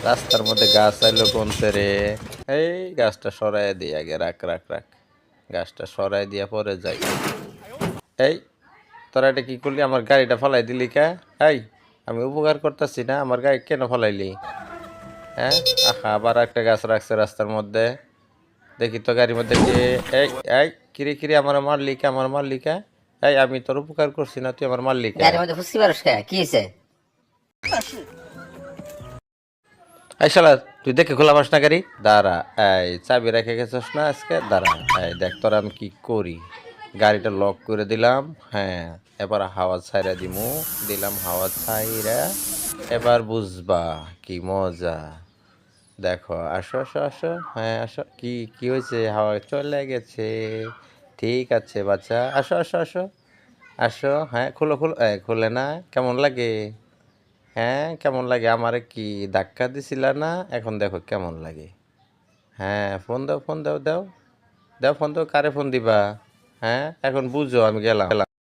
রাস্তার মধ্যে গাছ আইলো কোনতে রে? এই গাছটা সরাই দিই আগে, রাখ রাখ রাখ। গাছটা সরাই দিয়া পরে যাই। এই তোরা এটা কি করলি? আমার গাড়িটা ফালাই দিলি কে? এই আমি উপকার করতেছি না, আমার গাড়ি কেন ফালাইলি? হ্যাঁ, আহা আবার একটা গাছ রাখছে রাস্তার মধ্যে। দেখি তো গাড়ির মধ্যে কে? এই এই কিরে কিরে, আমার মারলি কে? আমার মারলি কে? এই আমি তোর উপকার করছি না, তুই আমার মারলি কে? গাড়ির মধ্যে ফুসকি পারস কে? কি হয়েছে? এই শালা, তুই দেখে খোলামাস না গাড়ি? দাঁড়া। এই চাবি রেখে গেছিস না আজকে? দাঁড়া। এই দেখ তোর আমি কি করি। গাড়িটা লক করে দিলাম। হ্যাঁ, এবার হাওয়া ছাইরা দিমু। দিলাম হাওয়া ছাইরা। এবার বুঝবা কি মজা। দেখো, আসো আসো আসো। হ্যাঁ আসো। কি কি হয়েছে? হাওয়া চলে গেছে। ঠিক আছে বাচ্চা, আসো আসো আসো। আসো, হ্যাঁ খোলো খোলো। খোলে না? কেমন লাগে? হ্যাঁ কেমন লাগে? আমারে কি ধাক্কা দিছিলা না? এখন দেখো কেমন লাগে। হ্যাঁ ফোন দাও ফোন দাও দাও। দাও ফোন দাও। কারে ফোন দিবা? হ্যাঁ এখন বুঝো আমি গেলাম।